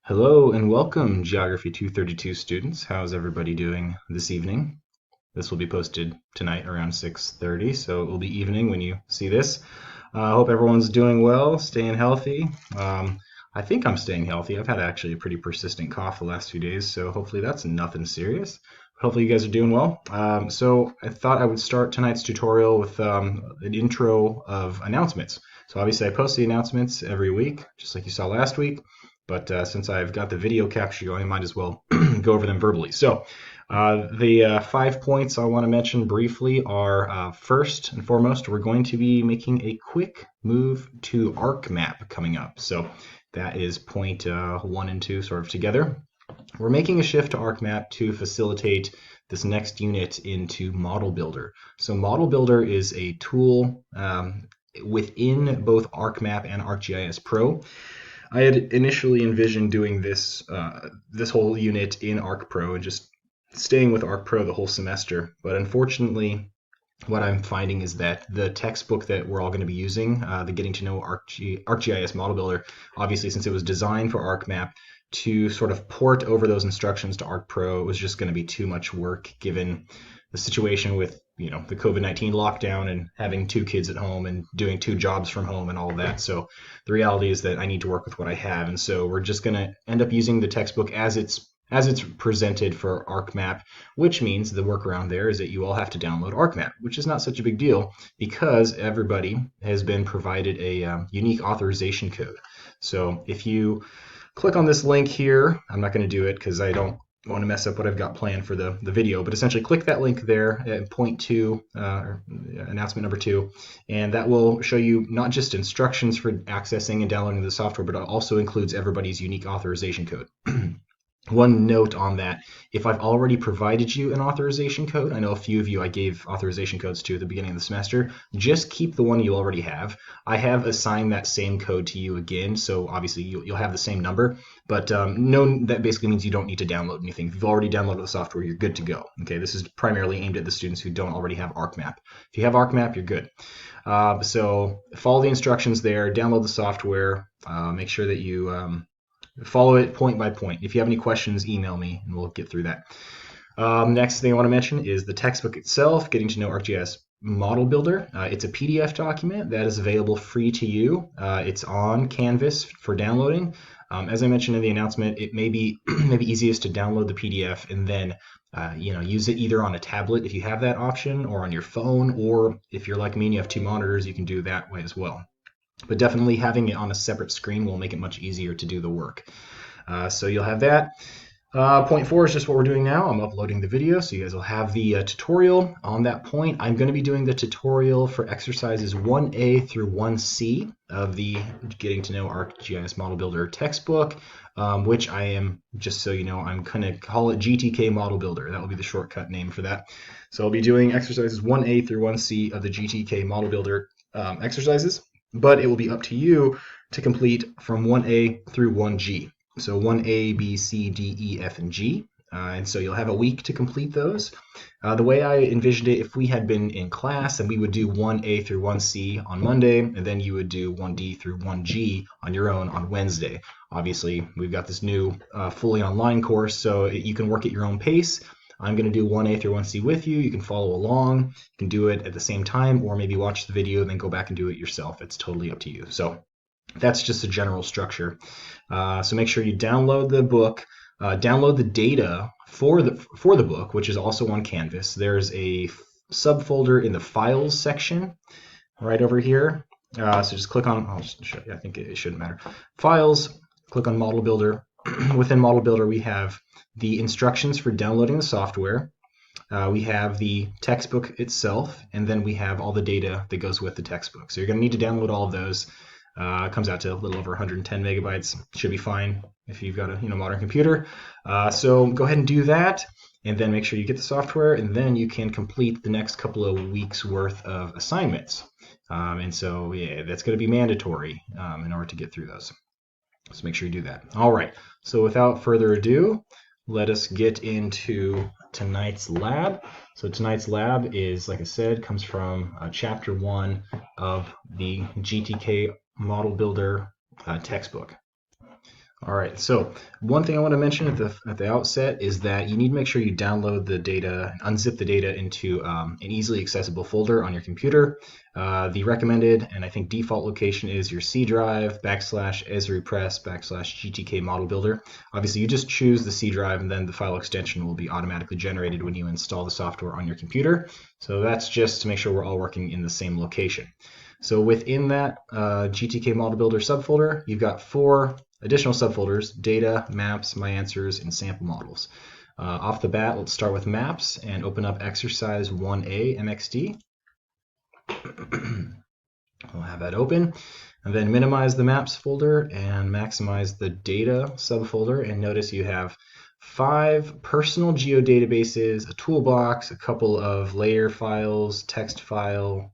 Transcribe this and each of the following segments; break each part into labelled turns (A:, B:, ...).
A: Hello and welcome, Geography 232 students. How's everybody doing this evening? This will be posted tonight around 6:30, so it will be evening when you see this. I hope everyone's doing well, staying healthy. I think I'm staying healthy. I've had actually a pretty persistent cough the last few days, so hopefully that's nothing serious. Hopefully you guys are doing well. So I thought I would start tonight's tutorial with an intro of announcements. So obviously I post the announcements every week, just like you saw last week. But since I've got the video capture going, I might as well go over them verbally. So the 5 points I want to mention briefly are first and foremost, we're going to be making a quick move to ArcMap coming up. So that is point 1 and 2 sort of together. We're making a shift to ArcMap to facilitate this next unit into ModelBuilder. So ModelBuilder is a tool within both ArcMap and ArcGIS Pro. I had initially envisioned doing this this whole unit in ArcPro and just staying with ArcPro the whole semester, but unfortunately what I'm finding is that the textbook that we're all going to be using, the Getting to Know ArcGIS ModelBuilder, obviously since it was designed for ArcMap, to sort of port over those instructions to ArcPro, it was just going to be too much work given the situation with the COVID-19 lockdown and having 2 kids at home and doing 2 jobs from home and all of that. So the reality is that I need to work with what I have, and so we're just going to end up using the textbook as it's presented for ArcMap, which means the workaround there is that you all have to download ArcMap, which is not such a big deal because everybody has been provided a unique authorization code. So if you click on this link here, I'm not going to do it because I don't want to mess up what I've got planned for the video, but essentially click that link there at point 2, announcement number 2, and that will show you not just instructions for accessing and downloading the software, but it also includes everybody's unique authorization code. One note on that, if I've already provided you an authorization code, I know a few of you I gave authorization codes to at the beginning of the semester, just keep the one you already have. I have assigned that same code to you again, so obviously you'll have the same number, but that basically means you don't need to download anything. If you've already downloaded the software, you're good to go. Okay, this is primarily aimed at the students who don't already have ArcMap. If you have ArcMap, you're good. So follow the instructions there, download the software, make sure that you follow it point by point. If you have any questions, email me and we'll get through that. Next thing I want to mention is the textbook itself, Getting to Know ArcGIS ModelBuilder. It's a PDF document that is available free to you. It's on Canvas for downloading. As I mentioned in the announcement, it may be maybe easiest to download the PDF and then use it either on a tablet if you have that option, or on your phone, or if you're like me and you have 2 monitors, you can do that way as well. But definitely having it on a separate screen will make it much easier to do the work. So you'll have that. Point 4 is just what we're doing now. I'm uploading the video, so you guys will have the tutorial. On that point, I'm going to be doing the tutorial for exercises 1A through 1C of the Getting to Know ArcGIS ModelBuilder textbook, which I am, just so you know, I'm going to call it GTK ModelBuilder. That will be the shortcut name for that. So I'll be doing exercises 1A through 1C of the GTK ModelBuilder exercises, but it will be up to you to complete from 1A through 1G. So 1A, B, C, D, E, F, and G. And so you'll have a week to complete those. The way I envisioned it, if we had been in class, then we would do 1A through 1C on Monday, and then you would do 1D through 1G on your own on Wednesday. Obviously, we've got this new fully online course, so you can work at your own pace. I'm going to do 1A through 1C with you. You can follow along. You can do it at the same time, or maybe watch the video and then go back and do it yourself. It's totally up to you. So that's just a general structure. So make sure you download the book, download the data for the book, which is also on Canvas. There's a subfolder in the Files section right over here. So just click on, I'll just show you, I think it shouldn't matter. Files, click on ModelBuilder. Within ModelBuilder, we have the instructions for downloading the software. We have the textbook itself, and then we have all the data that goes with the textbook. So you're going to need to download all of those. It comes out to a little over 110 megabytes. Should be fine if you've got a modern computer. So go ahead and do that, and then make sure you get the software, and then you can complete the next couple of weeks worth of assignments. And so yeah, that's going to be mandatory in order to get through those. So make sure you do that. All right. So without further ado, let us get into tonight's lab. So tonight's lab is, like I said, comes from chapter 1 of the GTK ModelBuilder textbook. All right, so one thing I want to mention at the outset is that you need to make sure you download the data, unzip the data into an easily accessible folder on your computer. The recommended and I think default location is your C drive /esripress /GTK model builder. Obviously, you just choose the C drive and then the file extension will be automatically generated when you install the software on your computer. So that's just to make sure we're all working in the same location. So within that GTK model builder subfolder, you've got 4 additional subfolders: data, maps, my answers, and sample models. Off the bat, let's start with maps and open up exercise 1A MXD. We'll have that open, and then minimize the maps folder and maximize the data subfolder, and notice you have 5 personal geodatabases, a toolbox, a couple of layer files, text file,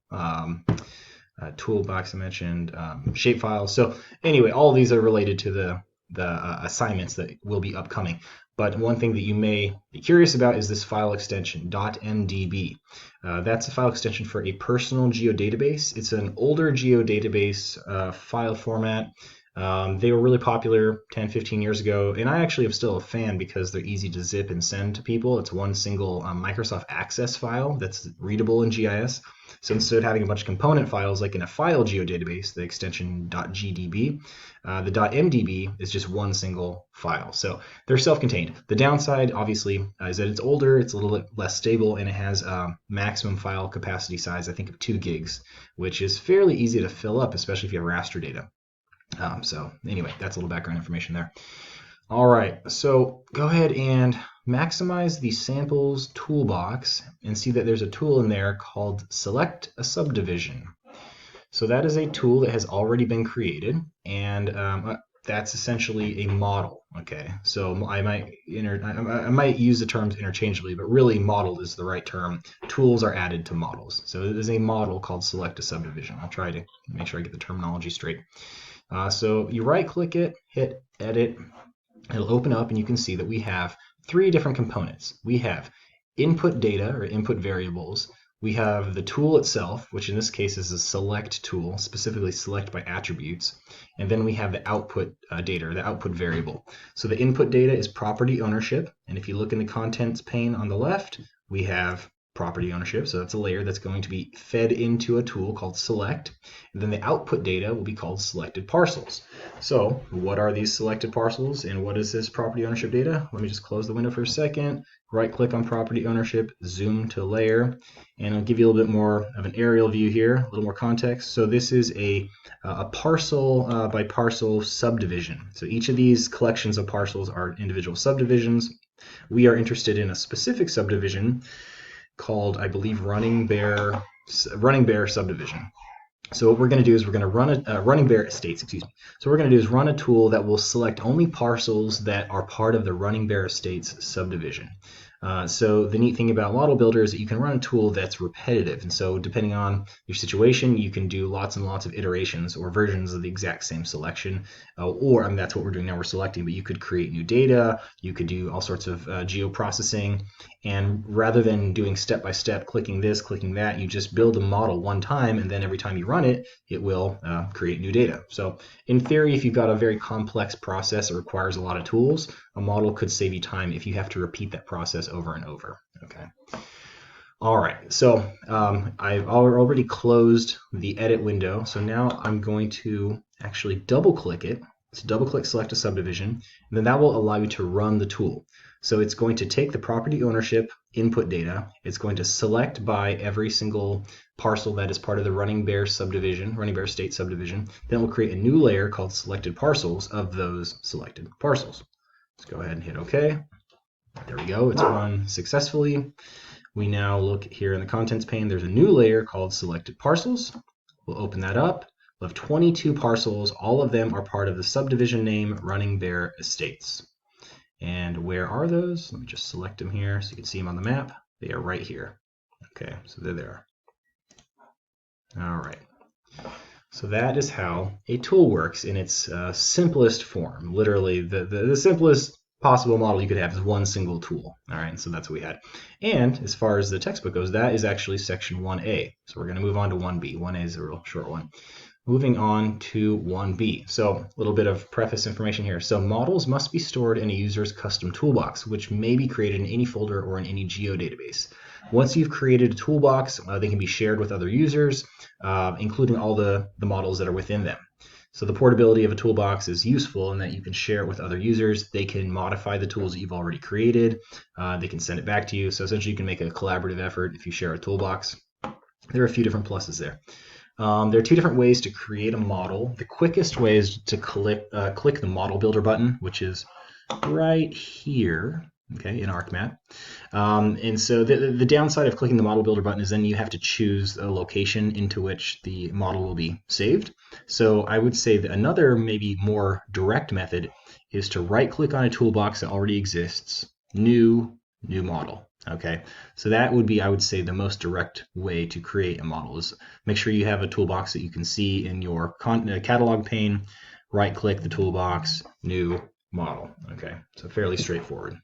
A: toolbox I mentioned, shape files. So anyway, all of these are related to the assignments that will be upcoming. But one thing that you may be curious about is this file extension, .mdb. That's a file extension for a personal geodatabase. It's an older geodatabase file format. They were really popular 10, 15 years ago, and I actually am still a fan because they're easy to zip and send to people. It's one single Microsoft Access file that's readable in GIS. So instead of having a bunch of component files like in a file geodatabase, the extension .gdb, the .mdb is just one single file. So they're self-contained. The downside, obviously, is that it's older, it's a little bit less stable, and it has a maximum file capacity size, I think, of 2 gigs, which is fairly easy to fill up, especially if you have raster data. So anyway, that's a little background information there. All right, so go ahead and maximize the samples toolbox and see that there's a tool in there called Select a Subdivision. So that is a tool that has already been created, and that's essentially a model. Okay, so I might use the terms interchangeably, but really model is the right term. Tools are added to models. So it is a model called Select a Subdivision. I'll try to make sure I get the terminology straight. So you right-click it, hit Edit. It'll open up, and you can see that we have 3 different components. We have input data or input variables. We have the tool itself, which in this case is a select tool, specifically select by attributes. And then we have the output data, or the output variable. So the input data is property ownership. And if you look in the contents pane on the left, we have property ownership. So that's a layer that's going to be fed into a tool called select. And then the output data will be called selected parcels. So what are these selected parcels and what is this property ownership data? Let me just close the window for a second. Right click on property ownership, zoom to layer, and I'll give you a little bit more of an aerial view here, a little more context. So this is a parcel by parcel subdivision. So each of these collections of parcels are individual subdivisions. We are interested in a specific subdivision called, I believe, Running Bear subdivision. So what we're going to do is we're going to run a Running Bear Estates, excuse me. So what we're going to do is run a tool that will select only parcels that are part of the Running Bear Estates subdivision. So the neat thing about ModelBuilder is that you can run a tool that's repetitive, and so depending on your situation, you can do lots and lots of iterations or versions of the exact same selection, or I mean, that's what we're doing now, we're selecting, but you could create new data, you could do all sorts of geoprocessing, and rather than doing step-by-step, clicking this, clicking that, you just build a model one time, and then every time you run it, it will create new data. So in theory, if you've got a very complex process that requires a lot of tools, a model could save you time if you have to repeat that process over and over. Okay. All right. So I've already closed the edit window. So now I'm going to actually double click it. So double click select a subdivision, and then that will allow you to run the tool. So it's going to take the property ownership input data. It's going to select by every single parcel that is part of the Running Bear subdivision, Running Bear State subdivision. Then it will create a new layer called selected parcels of those selected parcels. Let's go ahead and hit OK. There we go. It's run successfully. We now look here in the contents pane. There's a new layer called selected parcels. We'll open that up. We'll have 22 parcels. All of them are part of the subdivision name Running Bear Estates. And where are those? Let me just select them here so you can see them on the map. They are right here. Okay, so they're there. All right. So that is how a tool works in its simplest form. Literally, the simplest possible model you could have is one single tool. All right, so that's what we had. And as far as the textbook goes, that is actually section 1A. So we're going to move on to 1B. 1A is a real short one. moving on to 1B. So a little bit of preface information here. So models must be stored in a user's custom toolbox, which may be created in any folder or in any geodatabase. Once you've created a toolbox, they can be shared with other users, including all the models that are within them. So the portability of a toolbox is useful in that you can share it with other users. They can modify the tools that you've already created. They can send it back to you. So essentially you can make a collaborative effort if you share a toolbox. There are a few different pluses there. There are two different ways to create a model. The quickest way is to click the Model Builder button, which is right here, okay, in ArcMap. And so the downside of clicking the Model Builder button is then you have to choose a location into which the model will be saved. So I would say that another maybe more direct method is to right-click on a toolbox that already exists, new model. Okay, so that would be, I would say, the most direct way to create a model is make sure you have a toolbox that you can see in your catalog pane, right-click the toolbox, new model. Okay, so fairly straightforward.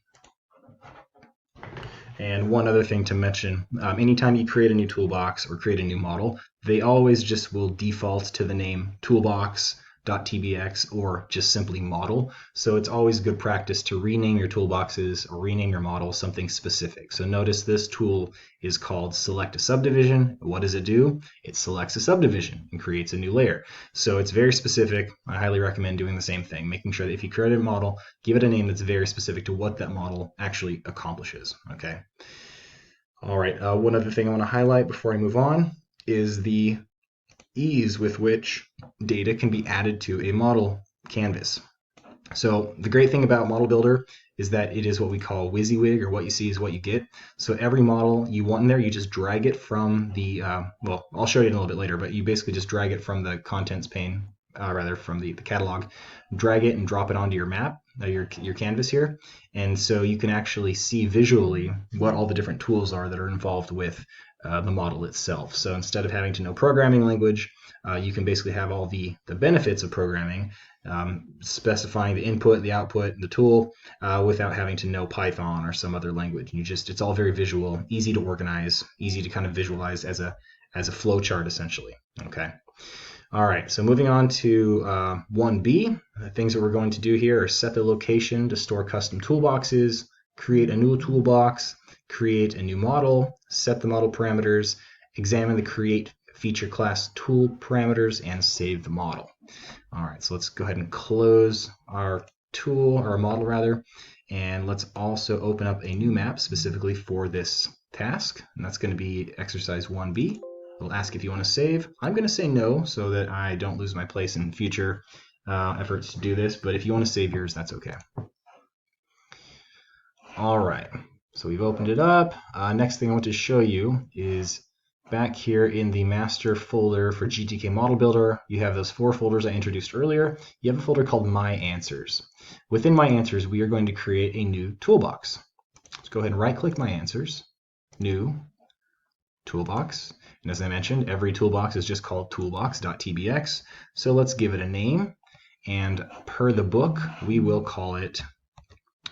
A: And one other thing to mention, anytime you create a new toolbox or create a new model, they always just will default to the name toolbox.tbx or just simply model. So it's always good practice to rename your toolboxes or rename your model something specific. So notice this tool is called Select a Subdivision. What does it do? It selects a subdivision and creates a new layer. So it's very specific. I highly recommend doing the same thing, making sure that if you create a model, give it a name that's very specific to what that model actually accomplishes. Okay. All right. One other thing I want to highlight before I move on is the ease with which data can be added to a model canvas. So the great thing about Model Builder is that it is what we call WYSIWYG, or what you see is what you get. So every model you want in there, you just drag it from the, well, I'll show you in a little bit later, but you basically just drag it from the contents pane, rather from the catalog, drag it and drop it onto your map, your canvas here. And so you can actually see visually what all the different tools are that are involved with the model itself. So instead of having to know programming language, you can basically have all the benefits of programming, specifying the input, the output, the tool, without having to know Python or some other language. It's all very visual, easy to organize, easy to kind of visualize as a flow chart essentially. Okay. All right, so moving on to 1B, the things that we're going to do here are set the location to store custom toolboxes, create a new toolbox, create a new model, set the model parameters, examine the create feature class tool parameters, and save the model. All right, so let's go ahead and close our tool, or our model rather, and let's also open up a new map specifically for this task, and that's going to be exercise 1B. It'll ask if you want to save. I'm going to say no so that I don't lose my place in future efforts to do this, but if you want to save yours, that's okay. All right, so we've opened it up. Next thing I want to show you is back here in the master folder for GTK Model Builder. You have those 4 folders I introduced earlier. You have a folder called My Answers. Within My Answers, we are going to create a new toolbox. Let's go ahead and right-click My Answers, New, Toolbox. And as I mentioned, every toolbox is just called toolbox.tbx. So let's give it a name. And per the book, we will call it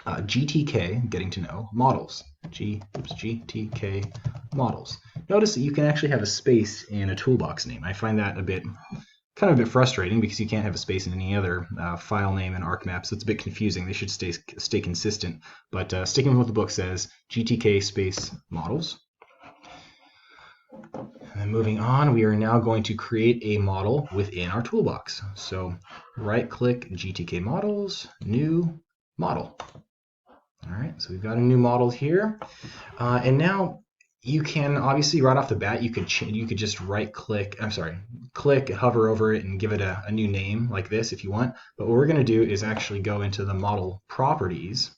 A: GTK, Getting to Know Models. GTK Models. Notice that you can actually have a space in a toolbox name. I find that kind of a bit frustrating because you can't have a space in any other file name in ArcMap, so it's a bit confusing. They should stay consistent. But sticking with what the book says, GTK space models. And then moving on, we are now going to create a model within our toolbox. So right-click GTK Models, New Model. All right, so we've got a new model here. And now you can obviously right off the bat, you could just right-click, click, hover over it and give it a new name like this if you want. But what we're going to do is actually go into the model properties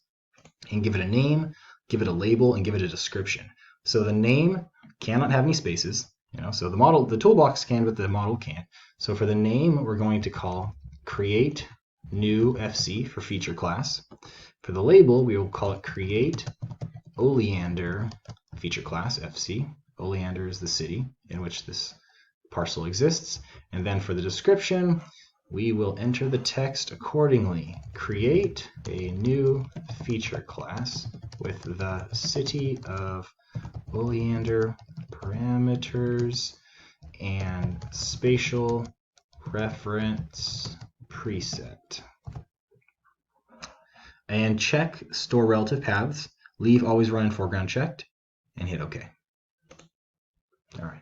A: and give it a name, give it a label, and give it a description. So the name cannot have any spaces, so the toolbox can, but the model can't. So for the name, we're going to call create new FC for feature class. For the label, we will call it create Oleander feature class FC. Oleander is the city in which this parcel exists. And then for the description, we will enter the text accordingly. Create a new feature class with the city of Oleander parameters and spatial reference preset. And check store relative paths. Leave always run in foreground checked, and hit OK. All right.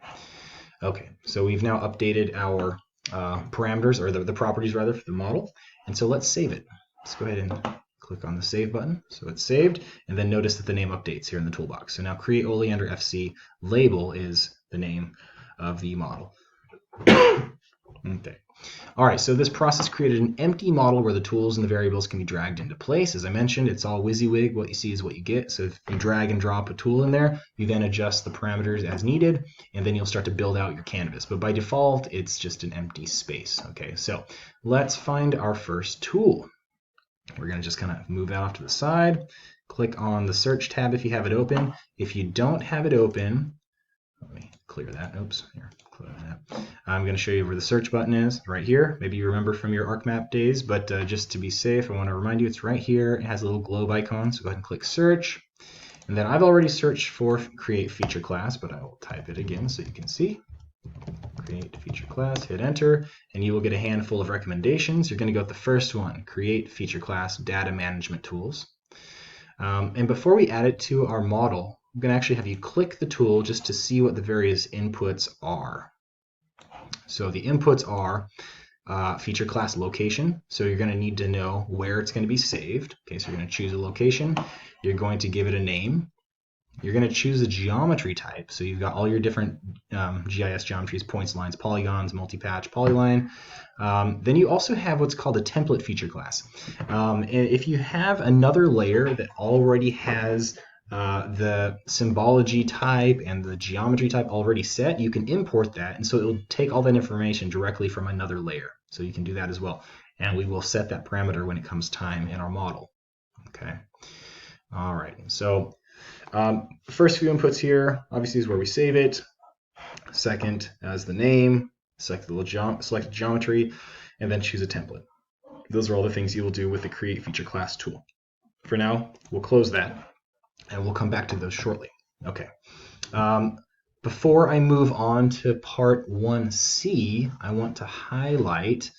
A: Okay, so we've now updated our parameters, or the properties rather, for the model. And so let's save it. Let's go ahead and click on the Save button. So it's saved, and then notice that the name updates here in the toolbox. So now Create Oleander FC label is the name of the model. Okay. All right, so this process created an empty model where the tools and the variables can be dragged into place. As I mentioned, it's all WYSIWYG. What you see is what you get. So if you drag and drop a tool in there, you then adjust the parameters as needed, and then you'll start to build out your canvas. But by default, it's just an empty space. Okay, so let's find our first tool. We're going to just kind of move that off to the side. Click on the Search tab if you have it open. If you don't have it open, let me clear that. Oops, here. I'm going to show you where the search button is, right here. Maybe you remember from your ArcMap days, but just to be safe, I want to remind you it's right here. It has a little globe icon, so go ahead and click search. And then I've already searched for create feature class, but I will type it again so you can see. Create feature class, hit enter, and you will get a handful of recommendations. You're going to go with the first one, create feature class data management tools. And before we add it to our model, I'm going to actually have you click the tool just to see what the various inputs are. So the inputs are feature class location. So you're going to need to know where it's going to be saved. Okay, so you're going to choose a location. You're going to give it a name. You're going to choose a geometry type. So you've got all your different GIS geometries, points, lines, polygons, multi-patch, polyline. Then you also have what's called a template feature class. If you have another layer that already has the symbology type and the geometry type already set, you can import that, and so it will take all that information directly from another layer. So you can do that as well, and we will set that parameter when it comes time in our model. Okay. All right. So first few inputs here, obviously, is where we save it. Second, as the name. Select the geometry, and then choose a template. Those are all the things you will do with the Create Feature Class tool. For now, we'll close that, and we'll come back to those shortly. Okay. Before I move on to part 1C, I want to highlight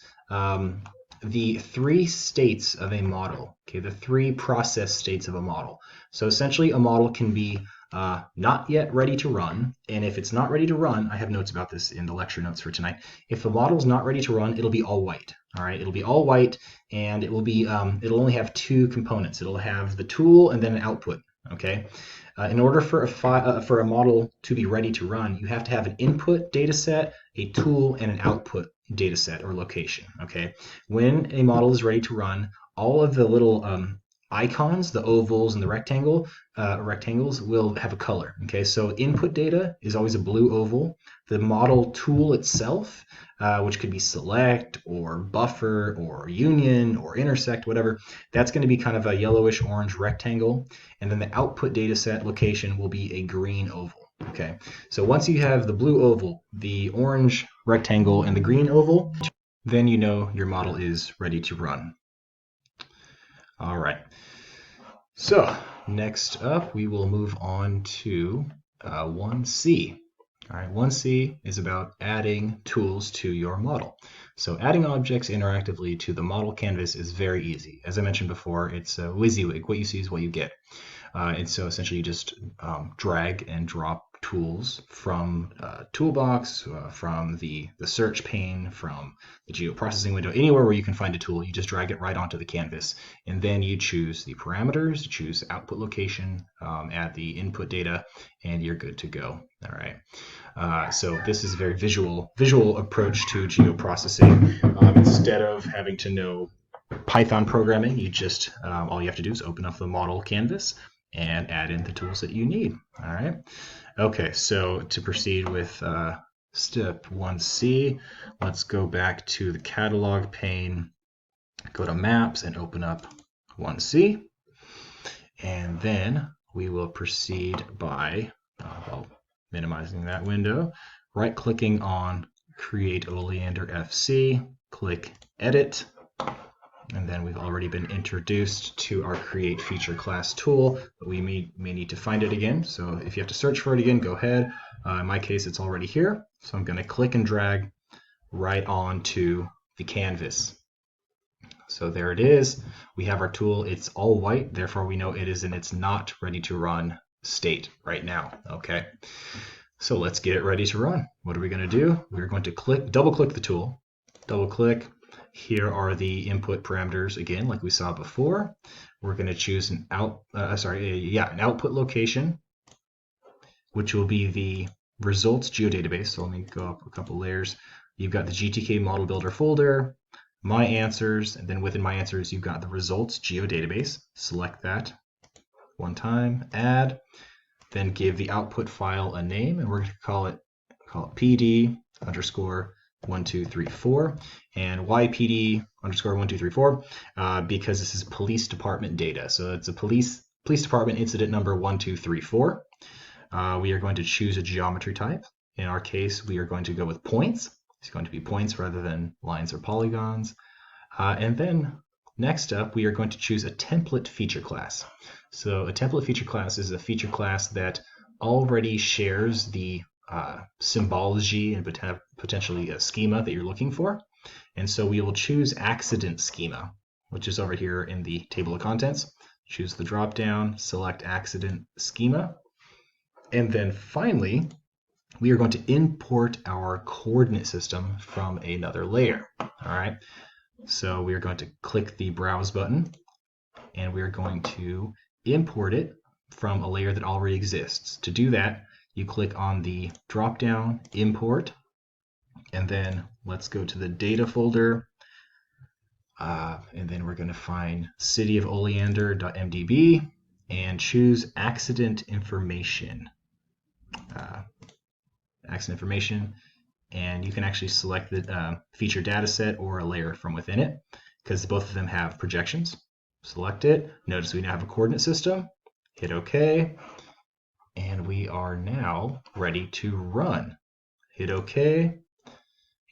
A: the 3 states of a model. Okay, the 3 process states of a model. So essentially, a model can be not yet ready to run, and if it's not ready to run, I have notes about this in the lecture notes for tonight. If the model is not ready to run, it'll be all white. All right, it'll be all white, and it will be it'll only have 2 components. It'll have the tool and then an output. Okay, in order for a model to be ready to run, you have to have an input data set, a tool, and an output data set or location. Okay, when a model is ready to run, all of the little icons, the ovals and the rectangles will have a color. Okay, so input data is always a blue oval. The model tool itself, which could be select or buffer or union or intersect, whatever, that's going to be kind of a yellowish orange rectangle. And then the output data set location will be a green oval. Okay, so once you have the blue oval, the orange rectangle, and the green oval, then you know your model is ready to run. All right, so next up we will move on to 1C. All right, 1C is about adding tools to your model. So adding objects interactively to the model canvas is very easy. As I mentioned before, it's WYSIWYG. What you see is what you get. And so essentially you just drag and drop tools from toolbox, from the search pane, from the geoprocessing window, anywhere where you can find a tool, you just drag it right onto the canvas. And then you choose the parameters, choose output location, add the input data, and you're good to go. All right. So this is a very visual approach to geoprocessing. Instead of having to know Python programming, you just all you have to do is open up the model canvas and add in the tools that you need. All right. Okay, so to proceed with step 1C, let's go back to the catalog pane, go to maps and open up 1C. And then we will proceed by minimizing that window, right-clicking on Create Oleander FC, click Edit, and then we've already been introduced to our Create Feature Class tool, but we may need to find it again. So if you have to search for it again, go ahead. In my case, it's already here. So I'm going to click and drag right onto the canvas. So there it is. We have our tool. It's all white, therefore we know it is in its not ready to run state right now. Okay. So let's get it ready to run. What are we going to do? We're going to double click the tool. Double click. Here are the input parameters again, like we saw before. We're going to choose an output location, which will be the results geodatabase. So let me go up a couple layers. You've got the GTK Model Builder folder, My Answers, and then within My Answers, you've got the results geodatabase. Select that one time, add, then give the output file a name, and we're going to call it PD underscore 1234. And why PD underscore 1234? Because this is police department data. So it's a police department incident number 1234. We are going to choose a geometry type. In our case, we are going to go with points. It's going to be points rather than lines or polygons. And then next up, we are going to choose a template feature class. So a template feature class is a feature class that already shares the symbology and potentially a schema that you're looking for. And so we will choose accident schema, which is over here in the table of contents. Choose the drop down, select accident schema. And then finally, we are going to import our coordinate system from another layer. All right. So we are going to click the browse button and we are going to import it from a layer that already exists. To do that, you click on the drop down import, and then let's go to the data folder. And then we're going to find cityofoleander.mdb and choose accident information. And you can actually select the feature dataset or a layer from within it because both of them have projections. Select it. Notice we now have a coordinate system. Hit OK. And we are now ready to run. Hit OK.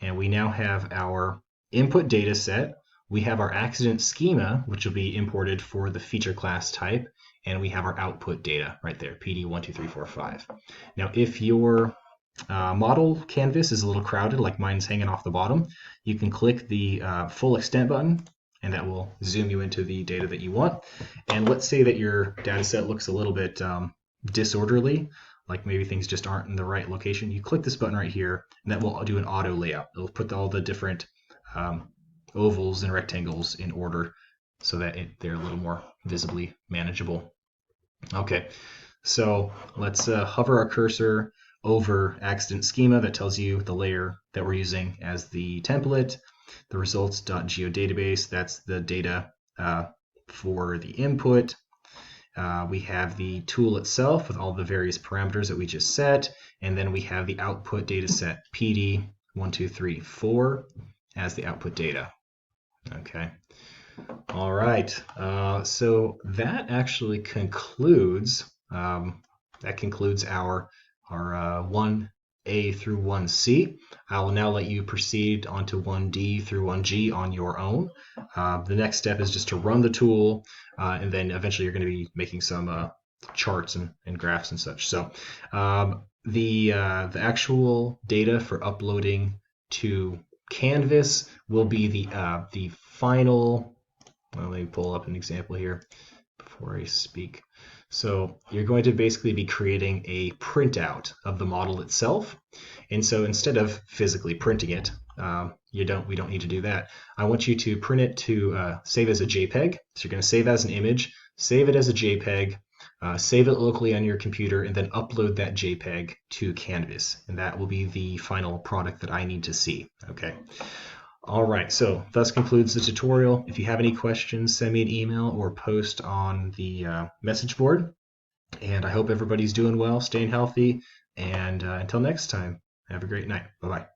A: And we now have our input data set. We have our accident schema, which will be imported for the feature class type. And we have our output data right there, PD12345. Now, if your model canvas is a little crowded, like mine's hanging off the bottom, you can click the full extent button, and that will zoom you into the data that you want. And let's say that your data set looks a little bit disorderly, like maybe things just aren't in the right location. You click this button right here, and that will do an auto layout. It'll put all the different ovals and rectangles in order so that they're a little more visibly manageable. Okay, so let's hover our cursor over accident schema. That tells you the layer that we're using as the template. The results.geodatabase, that's the data for the input. We have the tool itself with all the various parameters that we just set, and then we have the output data set PD1234 as the output data. Okay. All right. So that actually concludes our 1A through 1C. I will now let you proceed onto 1D through 1G on your own. The next step is just to run the tool, and then eventually you're going to be making some charts and graphs and such. So the actual data for uploading to Canvas will be the final. Well, let me pull up an example here before I speak. So you're going to basically be creating a printout of the model itself. And so instead of physically printing it, we don't need to do that. I want you to print it to save as a JPEG. So you're going to save as an image, save it as a JPEG, save it locally on your computer, and then upload that JPEG to Canvas. And that will be the final product that I need to see. Okay. All right, so thus concludes the tutorial. If you have any questions, send me an email or post on the message board. And I hope everybody's doing well, staying healthy. And until next time, have a great night. Bye-bye.